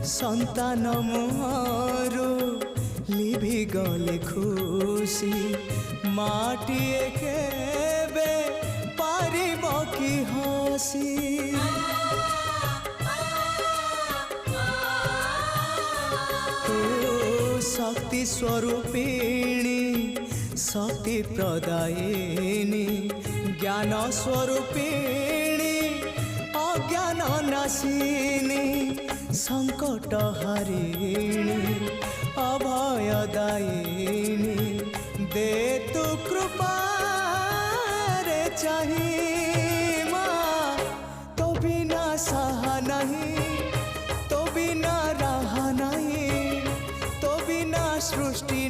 संतान मोरू लिभि गले खुशी माटिए केबे पारिब कि हसी शक्ति स्वरूपिणी शक्ति प्रदायिनी ज्ञान स्वरूपिणी अज्ञान नाशिनी संकट हरिणी अभयदायिनी दे तु कृपा रे चाहिए माँ तो बिना सहा नहीं तो बिना रहा नहीं तो बिना सृष्टि